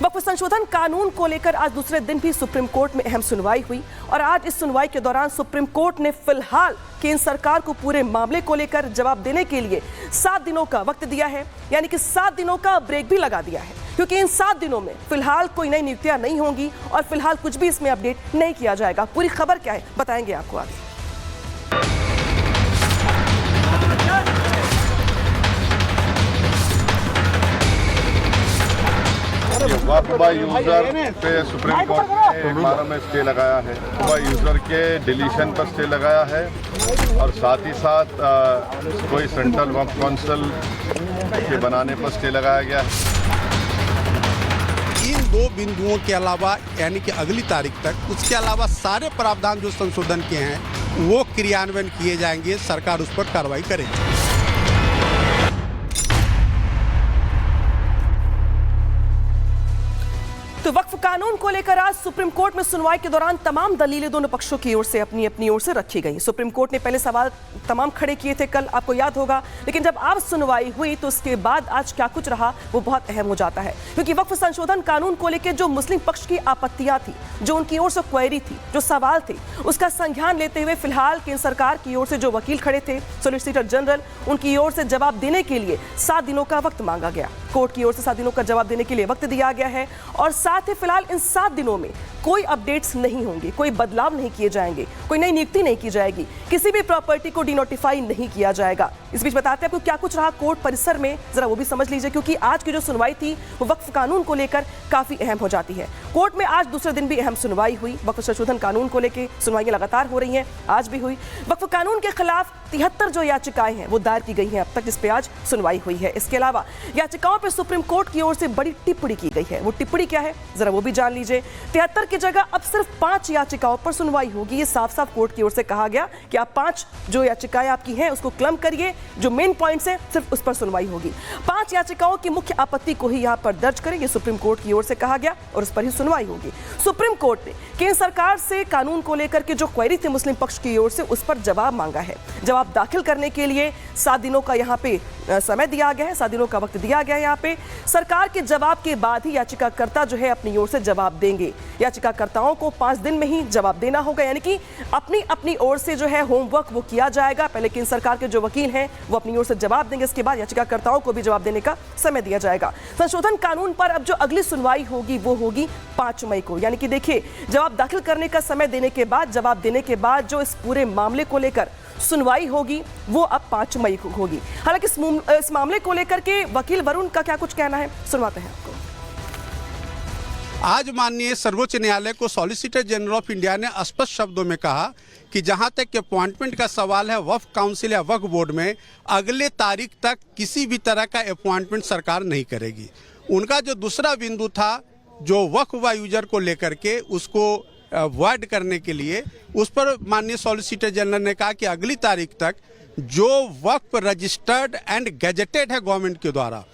वक्फ संशोधन कानून को लेकर आज दूसरे दिन भी सुप्रीम कोर्ट में अहम सुनवाई हुई और आज इस सुनवाई के दौरान सुप्रीम कोर्ट ने फिलहाल केंद्र सरकार को पूरे मामले को लेकर जवाब देने के लिए 7 दिनों का वक्त दिया है, यानी कि 7 दिनों का ब्रेक भी लगा दिया है, क्योंकि इन 7 दिनों में फिलहाल कोई नई नियुक्तियां नहीं होंगी और फिलहाल कुछ भी इसमें अपडेट नहीं किया जाएगा। पूरी खबर क्या है बताएंगे आपको आगे। वक्फ यूजर पे सुप्रीम कोर्ट ने 12 में स्टे लगाया है। वक्फ यूजर के डिलीशन पर स्टे लगाया है और साथ ही साथ कोई सेंट्रल वक्फ काउंसिल के बनाने पर स्टे लगाया गया है। इन 2 बिंदुओं के अलावा यानी कि अगली तारीख तक उसके अलावा सारे प्रावधान जो संशोधन के हैं वो क्रियान्वयन किए जाएंगे, सरकार उस पर कार्रवाई करेगी। तो वक्फ कानून को लेकर आज सुप्रीम कोर्ट में सुनवाई के दौरान तमाम दलीलें दोनों पक्षों की ओर से अपनी ओर से रखी गई। सुप्रीम कोर्ट ने पहले सवाल तमाम खड़े किए थे कल, आपको याद होगा, लेकिन जब आज सुनवाई हुई तो उसके बाद आज क्या कुछ रहा वो बहुत अहम हो जाता है, क्योंकि वक्फ संशोधन कानून को लेकर जो मुस्लिम पक्ष की आपत्तियां थी, जो उनकी ओर से क्वेरी थी, जो सवाल थे, उसका संज्ञान लेते हुए फिलहाल केंद्र सरकार की ओर से जो वकील खड़े थे सॉलिसिटर जनरल, उनकी ओर से जवाब देने के लिए 7 दिनों का वक्त मांगा गया। कोर्ट की ओर से 7 दिनों का जवाब देने के लिए वक्त दिया गया है और साथ ही फिलहाल इन 7 दिनों में कोई अपडेट्स नहीं होंगे, कोई बदलाव नहीं किए जाएंगे, कोई नई नियुक्ति नहीं की जाएगी, किसी भी प्रॉपर्टी को डिनोटिफाई नहीं किया जाएगा। इस बीच बताते हैं आपको क्या कुछ रहा कोर्ट परिसर में, जरा वो भी समझ लीजिए, क्योंकि आज की जो सुनवाई थी वो वक्फ कानून को लेकर काफी अहम हो जाती है। कोर्ट में आज दूसरे दिन भी अहम सुनवाई हुई। वक्फ संशोधन कानून को लेकर सुनवाइयां लगातार हो रही हैं, आज भी हुई। वक्फ कानून के खिलाफ 73 जो याचिकाएं हैं वो दायर की गई हैं अब तक, जिस पे आज सुनवाई हुई है। इसके अलावा याचिकाओं पर सुप्रीम कोर्ट की ओर से बड़ी टिप्पणी की गई है। वो टिप्पणी क्या है जरा वो भी जान लीजिए। 73 की जगह अब सिर्फ 5 याचिकाओं पर सुनवाई होगी। ये साफ साफ कोर्ट की ओर से कहा गया कि आप 5 जो याचिकाएं आपकी हैं उसको क्लम करिए, जो मेन पॉइंट्स हैं सिर्फ उस पर सुनवाई होगी। 5 याचिकाओं की मुख्य आपत्ति को ही यहां पर दर्ज करें, ये सुप्रीम कोर्ट की ओर से कहा गया और उस पर ही सुनवाई होगी। सुप्रीम कोर्ट ने केंद्र सरकार से कानून को लेकर के जो क्वेरी थी मुस्लिम पक्ष की ओर से, उस पर जवाब मांगा है। जवाब दाखिल करने के लिए 7 दिनों का यहाँ पे समय दिया गया है, 7 दिनों का वक्त दिया गया है। यहाँ पे सरकार के जवाब के बाद ही याचिकाकर्ता जो है अपनी ओर से जवाब देंगे। याचिकाकर्ताओं को 5 दिन में ही जवाब देना होगा, यानी कि अपनी ओर से जो है होमवर्क वो किया जाएगा। पहले केंद्र सरकार के जो वकील हैं वो अपनी ओर से जवाब देंगे, इसके बाद याचिकाकर्ताओं को भी जवाब देने का समय दिया जाएगा। संशोधन कानून पर अब जो अगली सुनवाई होगी वो होगी 5 मई को, यानी कि देखिए जवाब दाखिल करने का समय देने के बाद, जवाब देने के बाद जो इस पूरे मामले को लेकर सुनवाई होगी वो अब 5 मई को होगी। हालांकि इस मामले को लेकर के वकील वरुण का क्या कुछ कहना है सुनवाते हैं आपको। आज माननीय सर्वोच्च न्यायालय को सॉलिसिटर जनरल ऑफ इंडिया ने स्पष्ट शब्दों में कहा कि जहां तक के अपॉइंटमेंट का सवाल है वक्फ काउंसिल या वक्फ बोर्ड में, अगले तारीख तक किसी भी तरह का अपॉइंटमेंट सरकार नहीं करेगी। उनका जो दूसरा बिंदु था जो वक्फ यूजर को लेकर के उसको वॉइड करने के लिए, उस पर माननीय सॉलिसिटर जनरल ने कहा कि अगली तारीख तक जो वक्फ रजिस्टर्ड एंड गैजेटेड है गवर्नमेंट के द्वारा,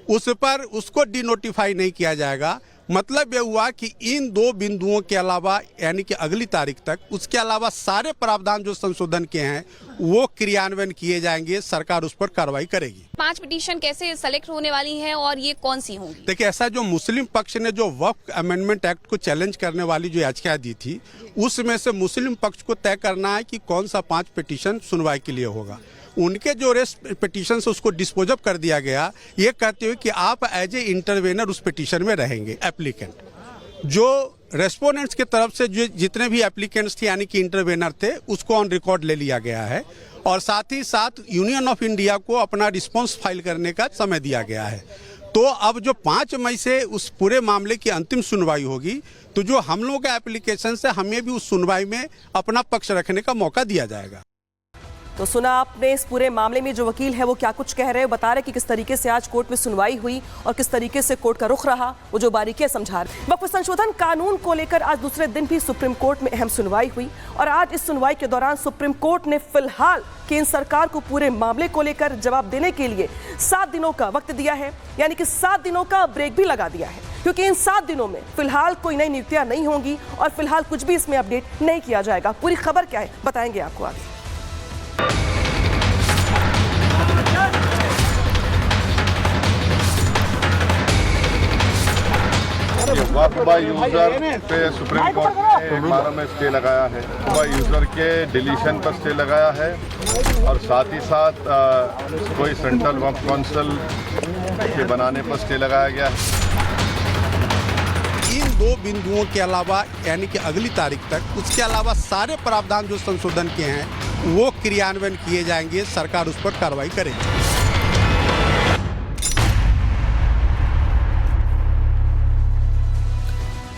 उस पर उसको डिनोटिफाई नहीं किया जाएगा। मतलब यह हुआ कि इन 2 बिंदुओं के अलावा यानी कि अगली तारीख तक उसके अलावा सारे प्रावधान जो संशोधन के हैं वो क्रियान्वयन किए जाएंगे, सरकार उस पर कार्रवाई करेगी। 5 पिटीशन कैसे सेलेक्ट होने वाली हैं और ये कौन सी होंगी? देखिए, ऐसा जो मुस्लिम पक्ष ने जो वक्फ अमेंडमेंट एक्ट को चैलेंज करने वाली जो याचिका दी थी, उसमें से मुस्लिम पक्ष को तय करना है कि कौन सा 5 पिटीशन सुनवाई के लिए होगा। उनके जो रेस्ट पिटीशन से उसको डिस्पोज कर दिया गया, ये कहते हुए कि आप एज ए इंटरवेनर उस पिटीशन में रहेंगे। एप्लीकेंट जो रेस्पोनेंट्स की तरफ से जो जितने भी एप्लीकेंट्स थे यानी कि इंटरवेनर थे, उसको ऑन रिकॉर्ड ले लिया गया है और साथ ही साथ यूनियन ऑफ इंडिया को अपना रिस्पॉन्स फाइल करने का समय दिया गया है। तो अब जो 5 मई से उस पूरे मामले की अंतिम सुनवाई होगी, तो जो हम लोगों का एप्लीकेशन से हमें भी उस सुनवाई में अपना पक्ष रखने का मौका दिया जाएगा। तो सुना आपने इस पूरे मामले में जो वकील है वो क्या कुछ कह रहे हैं, बता रहे कि किस तरीके से आज कोर्ट में सुनवाई हुई और किस तरीके से कोर्ट का रुख रहा, वो जो बारीकियां समझा रहे। वक्फ संशोधन कानून को लेकर आज दूसरे दिन भी सुप्रीम कोर्ट में अहम सुनवाई हुई और आज इस सुनवाई के दौरान सुप्रीम कोर्ट ने फिलहाल केंद्र सरकार को पूरे मामले को लेकर जवाब देने के लिए 7 दिनों का वक्त दिया है, यानी कि 7 दिनों का ब्रेक भी लगा दिया है, क्योंकि इन 7 दिनों में फिलहाल कोई नई नियुक्तियां नहीं होंगी और फिलहाल कुछ भी इसमें अपडेट नहीं किया जाएगा। पूरी खबर क्या है बताएंगे आपको आगे। वक्फ बाय यूजर पे सुप्रीम कोर्ट ने 12 में स्टे लगाया है। बाय यूजर के डिलीशन पर स्टे लगाया है और साथ ही साथ कोई सेंट्रल वक्फ काउंसिल के बनाने पर स्टे लगाया गया है। इन दो बिंदुओं के अलावा यानी कि अगली तारीख तक उसके अलावा सारे प्रावधान जो संशोधन के हैं वो क्रियान्वयन किए जाएंगे, सरकार उस पर कार्रवाई करेगी।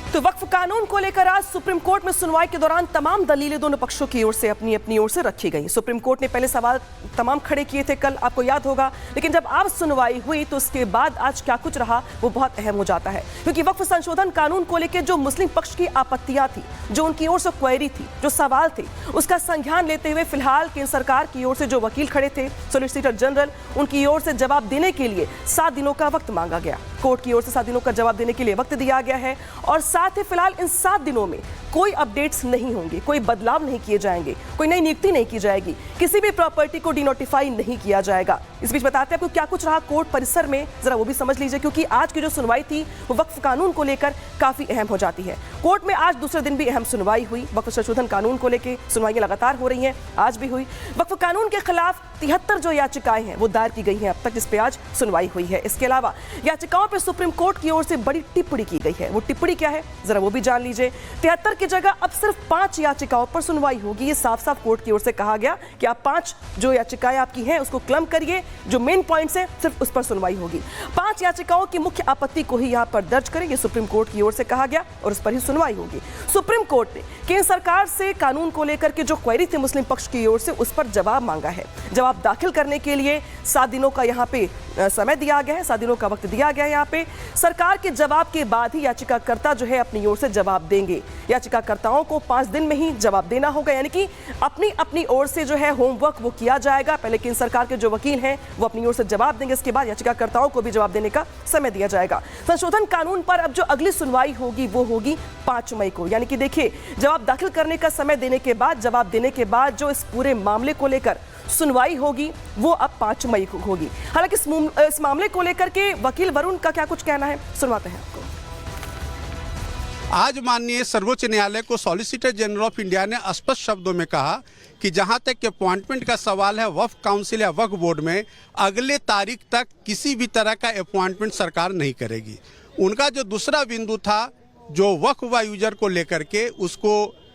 तो वक्फ कानून को लेकर आज सुप्रीम कोर्ट में सुनवाई के दौरान तमाम दलीलें दोनों पक्षों की ओर से अपनी ओर से रखी गई। सुप्रीम कोर्ट ने पहले सवाल तमाम खड़े किए थे कल, आपको याद होगा, लेकिन जब आज सुनवाई हुई तो उसके बाद आज क्या कुछ रहा वो बहुत अहम हो जाता है, क्योंकि वक्फ संशोधन कानून को लेकर जो मुस्लिम पक्ष की आपत्तियां थी, जो उनकी ओर से क्वेरी थी, जो सवाल थे, उसका संज्ञान लेते हुए फिलहाल केंद्र सरकार की ओर से जो वकील खड़े थे सॉलिसिटर जनरल, उनकी ओर से जवाब देने के लिए 7 दिनों का वक्त मांगा गया। कोर्ट की ओर से 7 दिनों का जवाब देने के लिए वक्त दिया गया है और साथ ही फिलहाल इन 7 दिनों में कोई अपडेट्स नहीं होंगे, कोई बदलाव नहीं किए जाएंगे, कोई नई नियुक्ति नहीं की जाएगी, किसी भी प्रॉपर्टी को डिनोटिफाई नहीं किया जाएगा। इस बीच बताते हैं आपको क्या कुछ रहा कोर्ट परिसर में, जरा वो भी समझ लीजिए, क्योंकि आज की जो सुनवाई थी वो वक्फ कानून को लेकर काफी अहम हो जाती है। कोर्ट में आज दूसरे दिन भी अहम सुनवाई हुई। वक्फ संशोधन कानून को लेकर सुनवाइयां लगातार हो रही हैं, आज भी हुई। वक्फ कानून के खिलाफ 73 जो याचिकाएं हैं वो दायर की गई हैं अब तक, जिस पे आज सुनवाई हुई है। इसके अलावा याचिकाओं पर सुप्रीम कोर्ट की ओर से बड़ी टिप्पणी की गई है। वो टिप्पणी क्या है जरा वो भी जान लीजिए। 73 की जगह अब सिर्फ 5 याचिकाओं पर सुनवाई होगी। ये साफ साफ कोर्ट की ओर से कहा गया कि आप 5 जो याचिकाएं आपकी हैं उसको क्लम करिए, जो मेन पॉइंट्स हैं सिर्फ उस पर सुनवाई होगी। 5 याचिकाओं की मुख्य आपत्ति को ही यहां पर दर्ज करें, ये सुप्रीम कोर्ट की ओर से कहा गया और उस पर ही सुनवाई होगी। सुप्रीम कोर्ट ने केंद्र सरकार से कानून को लेकर के जो क्वेरी थी मुस्लिम पक्ष की ओर से, उस पर जवाब मांगा है। जवाब दाखिल करने के लिए 7 दिनों का यहाँ पे समय दिया गया है, 7 दिनों का वक्त दिया गया है। यहाँ पे सरकार के जवाब के बाद ही याचिकाकर्ता जो है अपनी ओर से जवाब देंगे। याचिकाकर्ताओं को 5 दिन में ही जवाब देना होगा, यानी कि अपनी ओर से जो है होमवर्क वो किया जाएगा। पहले केंद्र सरकार के जो वकील हैं वो अपनी ओर से जवाब देंगे, इसके बाद याचिकाकर्ताओं को भी जवाब देने का समय दिया जाएगा। संशोधन कानून पर अब जो अगली सुनवाई होगी वो होगी 5 मई को, यानी कि देखिए जवाब दाखिल करने का समय देने के बाद, जवाब देने के बाद जो इस पूरे मामले को लेकर सुनवाई होगी वो अब 5 मई को होगी। हालांकि इस मामले को लेकर के वकील वरुण का क्या कुछ कहना है सुनवाते हैं आपको। आज माननीय सर्वोच्च न्यायालय को सॉलिसिटर जनरल ऑफ इंडिया ने स्पष्ट शब्दों में कहा कि जहां तक कि अपॉइंटमेंट का सवाल है वक्फ काउंसिल या वक्फ बोर्ड में, अगले तारीख तक किसी भी तरह का अपॉइंटमेंट सरकार नहीं करेगी। उनका जो दूसरा बिंदु था जो वक्फ व यूजर को लेकर के उसको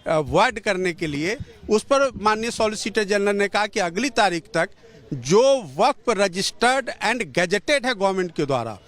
अवॉइड करने के लिए, उस पर माननीय सॉलिसिटर जनरल ने कहा कि अगली तारीख तक जो वक्फ रजिस्टर्ड एंड गैजेटेड है गवर्नमेंट के द्वारा,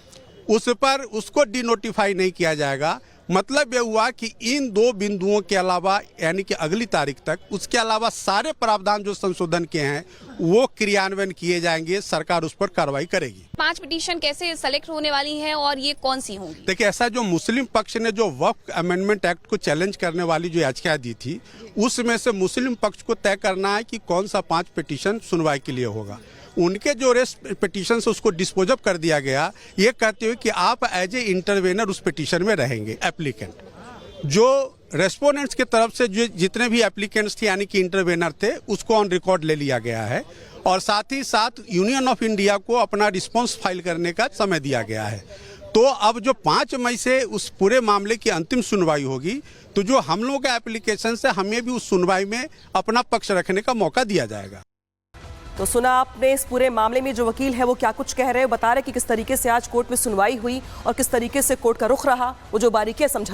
उस पर उसको डिनोटिफाई नहीं किया जाएगा। मतलब यह हुआ कि इन 2 बिंदुओं के अलावा यानी कि अगली तारीख तक उसके अलावा सारे प्रावधान जो संशोधन के हैं वो क्रियान्वयन किए जाएंगे, सरकार उस पर कार्रवाई करेगी। 5 पिटीशन कैसे सेलेक्ट होने वाली हैं और ये कौन सी होंगी? देखिए, ऐसा जो मुस्लिम पक्ष ने जो वक्फ अमेंडमेंट एक्ट को चैलेंज करने वाली जो याचिका दी थी, उसमें से मुस्लिम पक्ष को तय करना है कि कौन सा 5 पिटीशन सुनवाई के लिए होगा। उनके जो रेस्ट पिटीशन से उसको डिस्पोज कर दिया गया, ये कहते हुए कि आप एज ए इंटरवेनर उस पिटीशन में रहेंगे। एप्लीकेंट जो रेस्पोनेंट्स की तरफ से जो जितने भी एप्लीकेंट्स थे यानी कि इंटरवेनर थे, उसको ऑन रिकॉर्ड ले लिया गया है और साथ ही साथ यूनियन ऑफ इंडिया को अपना रिस्पॉन्स फाइल करने का समय दिया गया है। तो अब जो 5 मई से उस पूरे मामले की अंतिम सुनवाई होगी, तो जो हम लोगों का एप्लीकेशन से हमें भी उस सुनवाई में अपना पक्ष रखने का मौका दिया जाएगा। तो सुना आपने इस पूरे मामले में जो वकील है वो क्या कुछ कह रहे हैं, बता रहे कि किस तरीके से आज कोर्ट में सुनवाई हुई और किस तरीके से कोर्ट का रुख रहा, वो जो बारीकियां समझा रहे हैं।